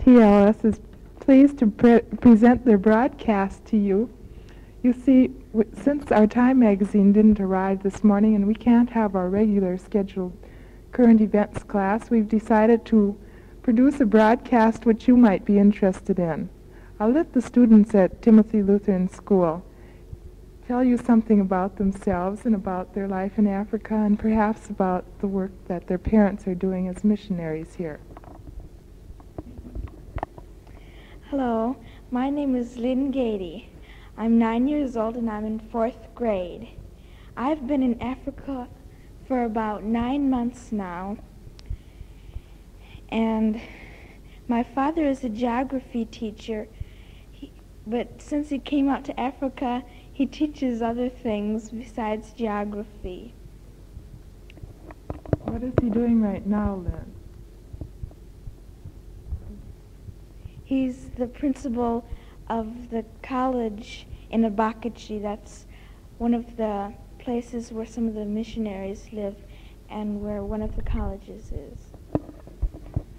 TLS is pleased to present their broadcast to you. You see, since our Time magazine didn't arrive this morning and we can't have our regular scheduled current events class, we've decided to produce a broadcast which you might be interested in. I'll let the students at Timothy Lutheran School tell you something about themselves and about their life in Africa and perhaps about the work that their parents are doing as missionaries here. Hello, my name is Lynn Gady. I'm 9 years old and I'm in 4th grade. I've been in Africa for about 9 months now, and my father is a geography teacher, but since he came out to Africa, he teaches other things besides geography. What is he doing right now, Lynn? He's the principal of the college in Abacachi. That's one of the places where some of the missionaries live and where one of the colleges is.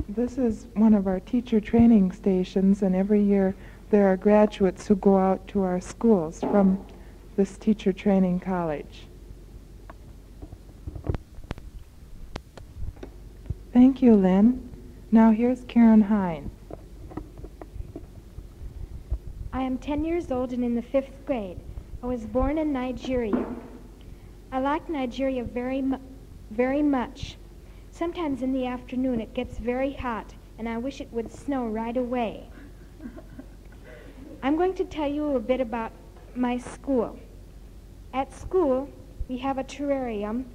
This is one of our teacher training stations, and every year there are graduates who go out to our schools from this teacher training college. Thank you, Lynn. Now here's Karen Hine. I am 10 years old and in the 5th grade. I was born in Nigeria. I like Nigeria very much. Sometimes in the afternoon it gets very hot and I wish it would snow right away. I'm going to tell you a bit about my school. At school, we have a terrarium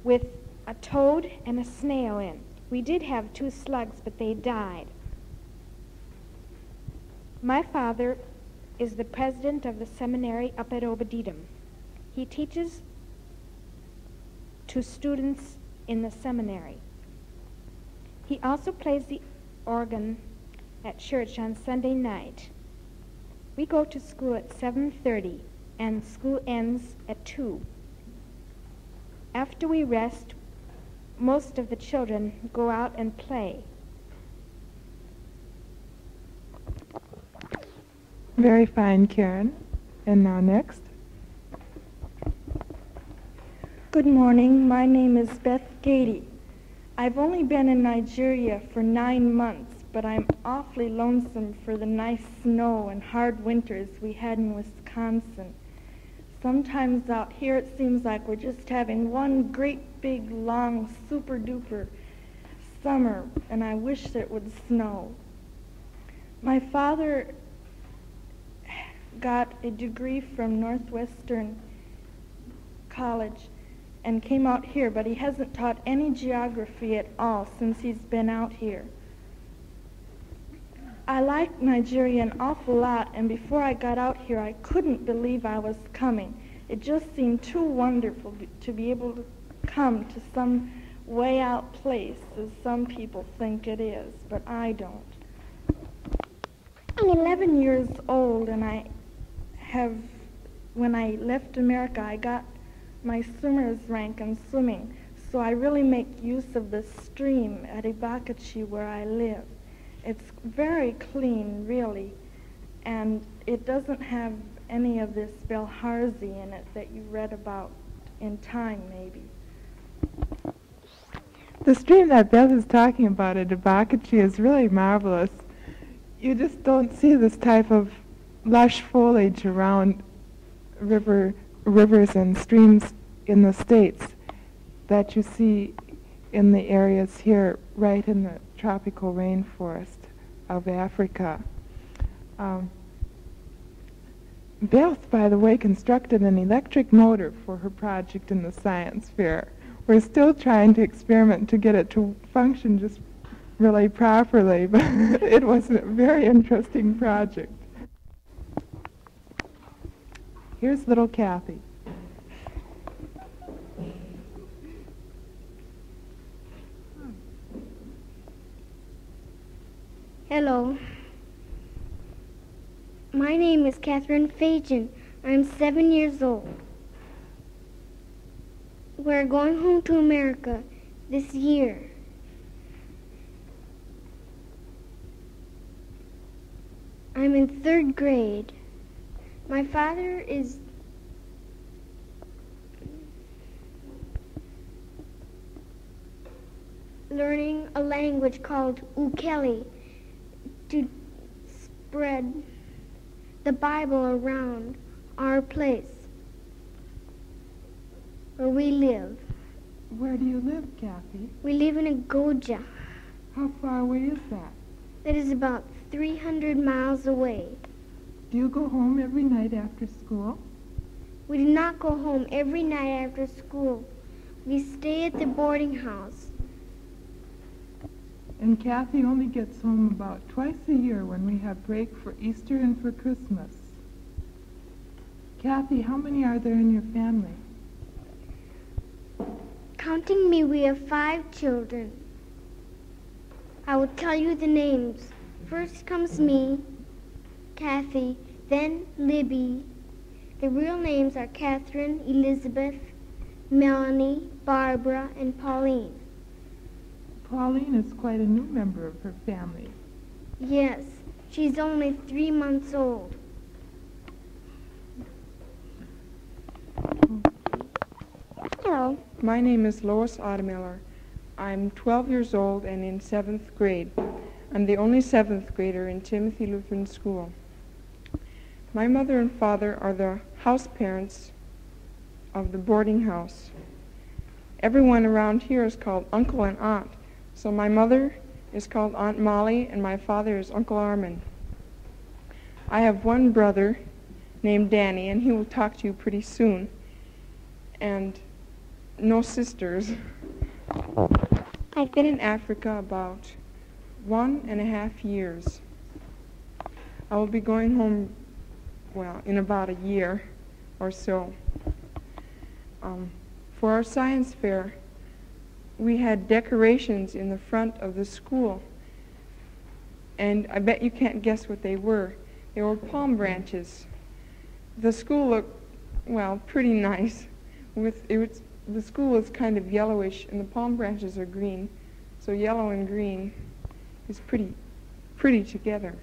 with a toad and a snail in. We did have 2 slugs, but they died. My father is the president of the seminary up at Obot Idim. He teaches to students in the seminary. He also plays the organ at church on Sunday night. We go to school at 7:30 and school ends at 2. After we rest, most of the children go out and play. Very fine, Karen. And now next. Good morning. My name is Beth Gady. I've only been in Nigeria for 9 months, but I'm awfully lonesome for the nice snow and hard winters we had in Wisconsin. Sometimes out here it seems like we're just having one great big long super duper summer, and I wish that it would snow. My father got a degree from Northwestern College and came out here, but he hasn't taught any geography at all since he's been out here. I like Nigeria an awful lot, and before I got out here I couldn't believe I was coming. It just seemed too wonderful to be able to come to some way out place, as some people think it is, but I don't. I'm 11 years old, and when I left America, I got my swimmer's rank in swimming, so I really make use of the stream at Abacachi where I live. It's very clean, really, and it doesn't have any of this bilharzia in it that you read about in Time, maybe. The stream that Beth is talking about at Abacachi is really marvelous. You just don't see this type of lush foliage around rivers and streams in the States that you see in the areas here, right in the tropical rainforest of Africa. Beth, by the way, constructed an electric motor for her project in the science fair. We're still trying to experiment to get it to function just really properly, but it was a very interesting project. Here's little Kathy. Hello. My name is Catherine Fajan. I'm 7 years old. We're going home to America this year. I'm in 3rd grade. My father is learning a language called Ukeli to spread the Bible around our place where we live. Where do you live, Kathy? We live in Agoja. How far away is that? That is about 300 miles away. Do you go home every night after school? We do not go home every night after school. We stay at the boarding house. And Kathy only gets home about twice a year when we have break for Easter and for Christmas. Kathy, how many are there in your family? Counting me, we have 5 children. I will tell you the names. First comes me, Kathy, then Libby. The real names are Catherine, Elizabeth, Melanie, Barbara, and Pauline. Pauline is quite a new member of her family. Yes, she's only 3 months old. Hello, my name is Lois Ottmiller. I'm 12 years old and in 7th grade. I'm the only 7th grader in Timothy Lutheran School. My mother and father are the house parents of the boarding house. Everyone around here is called uncle and aunt. So my mother is called Aunt Molly and my father is Uncle Armin. I have one brother named Danny and he will talk to you pretty soon. And no sisters. I've been in Africa about 1.5 years. I will be going home, well, in about a year or so. For our science fair, we had decorations in the front of the school. And I bet you can't guess what they were. They were palm branches. The school looked, well, pretty nice. The school is kind of yellowish and the palm branches are green. So yellow and green is pretty together.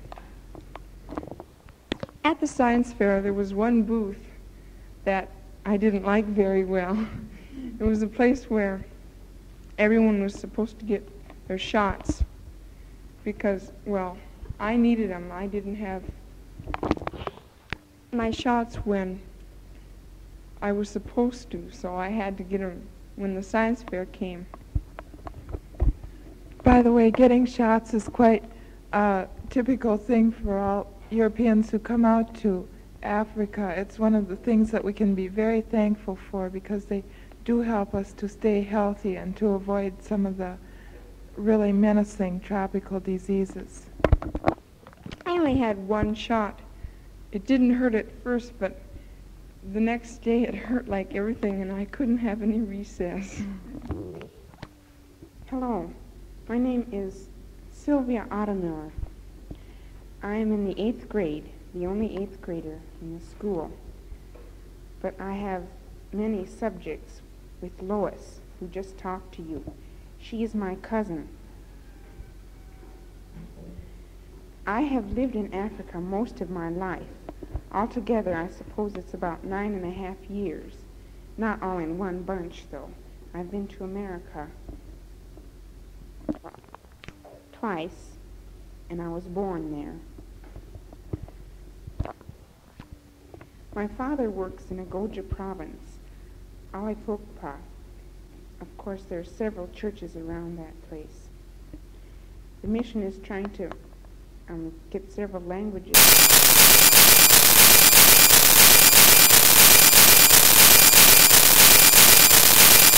At the science fair, there was one booth that I didn't like very well. It was a place where everyone was supposed to get their shots because, well, I needed them. I didn't have my shots when I was supposed to, so I had to get them when the science fair came. By the way, getting shots is quite a typical thing for all Europeans who come out to Africa. It's one of the things that we can be very thankful for because they do help us to stay healthy and to avoid some of the really menacing tropical diseases. I only had one shot. It didn't hurt at first, but the next day it hurt like everything and I couldn't have any recess. Hello, my name is Sylvia Ottemiller. I am in the 8th grade, the only 8th grader in the school. But I have many subjects with Lois, who just talked to you. She is my cousin. I have lived in Africa most of my life. Altogether, I suppose it's about 9.5 years. Not all in one bunch, though. I've been to America twice, and I was born there. My father works in Agoja province, Alipokpa. Of course, there are several churches around that place. The mission is trying to get several languages.